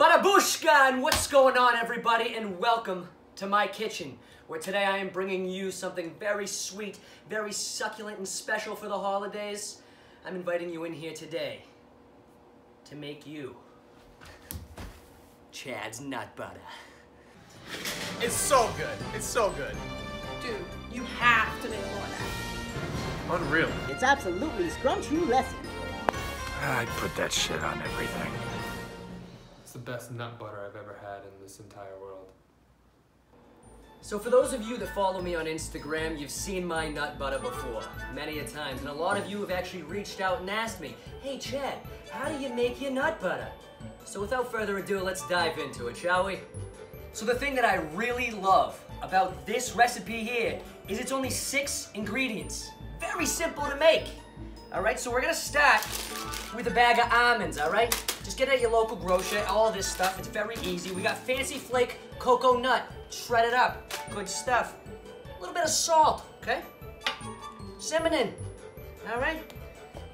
Badabushka, and what's going on, everybody, and welcome to my kitchen, where today I am bringing you something very sweet, very succulent and special for the holidays. I'm inviting you in here today to make you Chads Nut Buttah. It's so good. It's so good. Dude, you have to make more of that. Unreal. It's absolutely scrumptious. I'd put that shit on everything. It's the best nut butter I've ever had in this entire world. So for those of you that follow me on Instagram, you've seen my nut butter before, many a times, and a lot of you have actually reached out and asked me, hey Chad, how do you make your nut butter? So without further ado, let's dive into it, shall we? So the thing that I really love about this recipe here is it's only 6 ingredients. Very simple to make. Alright, so we're gonna start with a bag of almonds, alright? Just get it at your local grocer, all this stuff, it's very easy. We got Fancy Flake cocoa nut, shred it up, good stuff. A little bit of salt, okay? Cinnamon, alright?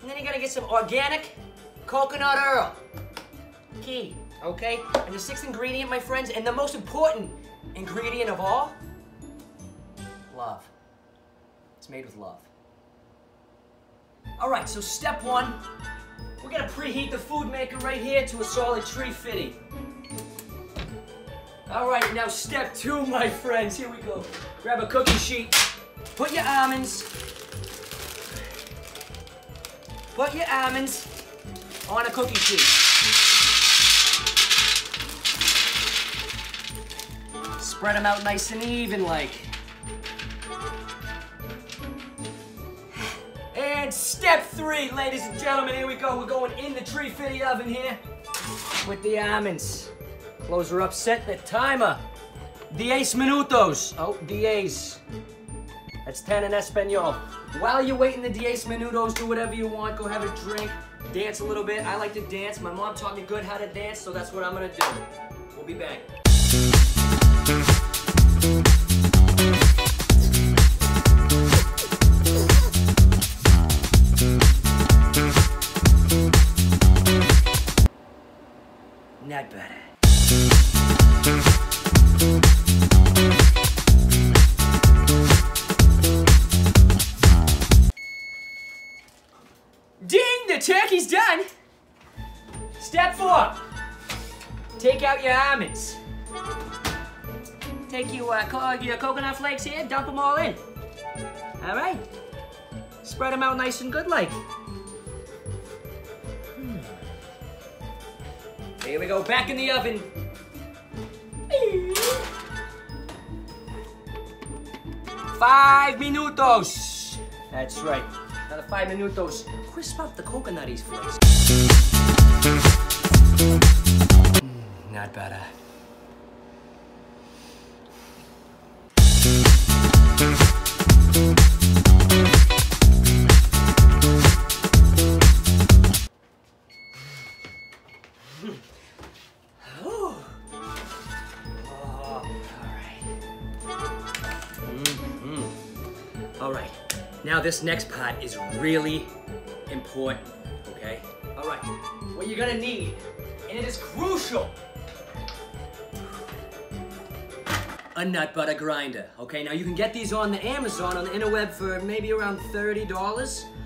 And then you gotta get some organic coconut oil. Key, okay? And the 6th ingredient, my friends, and the most important ingredient of all, love. It's made with love. All right, so step 1, we're gonna preheat the food maker right here to a solid 350. All right, now step 2, my friends, here we go. Grab a cookie sheet, put your almonds on a cookie sheet. Spread them out nice and even like. And step 3, ladies and gentlemen, here we go. We're going in the 350 oven here with the almonds. Close her up, set the timer. 10 minutos. Oh, 10. That's 10 in Espanol. While you're waiting the 10 minutos, do whatever you want. Go have a drink, dance a little bit. I like to dance. My mom taught me good how to dance, so that's what I'm gonna do. We'll be back. Nut butter. Ding! The turkey's done! Step 4. Take out your almonds. Take your coconut flakes here, dump them all in. Alright? Spread them out nice and good like. Here we go, back in the oven. 5 minutos. That's right. Another 5 minutos. Crisp up the coconutties flakes. Not better. All right, now this next part is really important, okay? All right, what you're gonna need, and it is crucial, a nut butter grinder, okay? Now you can get these on the Amazon, on the interweb for maybe around $30.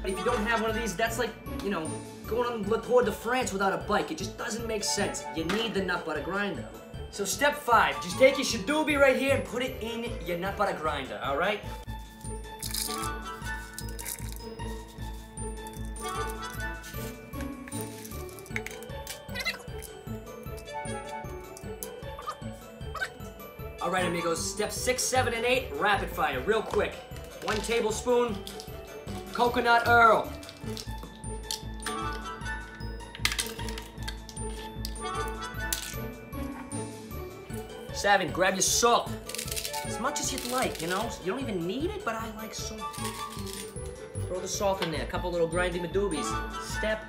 But if you don't have one of these, that's like, you know, going on Le Tour de France without a bike. It just doesn't make sense. You need the nut butter grinder. So step 5, just take your shadoobie right here and put it in your nut butter grinder, all right? All right, amigos, steps 6, 7, and 8, rapid fire, real quick. 1 tablespoon coconut oil. 7, grab your salt. As much as you'd like, you know? You don't even need it, but I like salt. Throw the salt in there, a couple little grindy madoobies. Step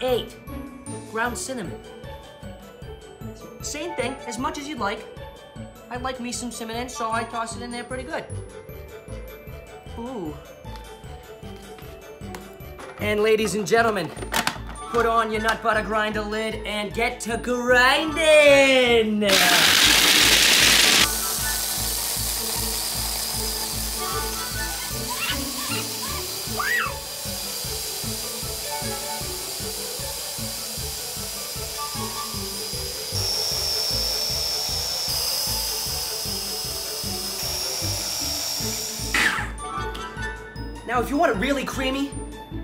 8, ground cinnamon. Same thing, as much as you'd like. I like me some cinnamon, so I toss it in there pretty good. Ooh. And ladies and gentlemen, put on your nut butter grinder lid and get to grinding. Now, if you want it really creamy,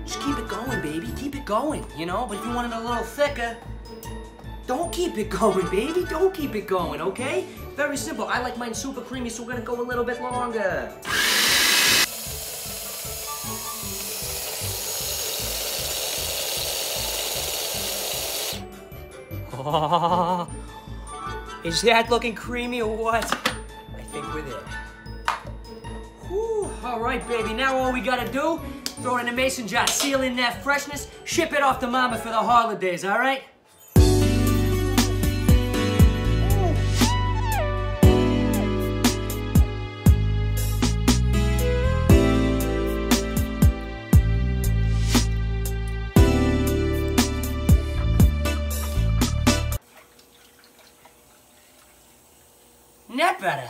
just keep it going, baby. Keep it going, you know? But if you want it a little thicker, don't keep it going, baby. Don't keep it going, okay? Very simple. I like mine super creamy, so we're gonna go a little bit longer. Oh, is that looking creamy or what? I think we're there. Whew, all right, baby. Now all we gotta do, throw it in a mason jar, seal in that freshness, ship it off to mama for the holidays, all right? Nut butter.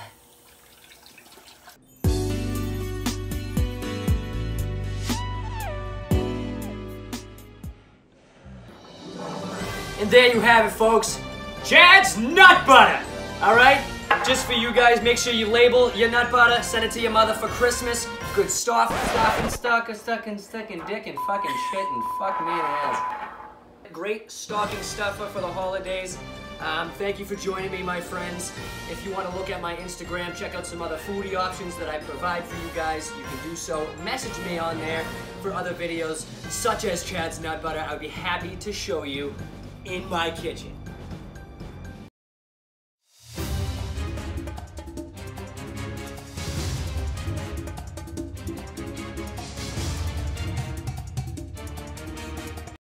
And there you have it, folks. Chads Nut Buttah. All right? Just for you guys, make sure you label your nut butter, send it to your mother for Christmas. Good stuff. Stuck in dick and fucking shit and fuck me in the ass. Great stocking stuffer for the holidays. Thank you for joining me, my friends. If you want to look at my Instagram, check out some other foodie options that I provide for you guys. You can do so. Message me on there for other videos, such as Chads Nut Buttah. I'd be happy to show you in my kitchen.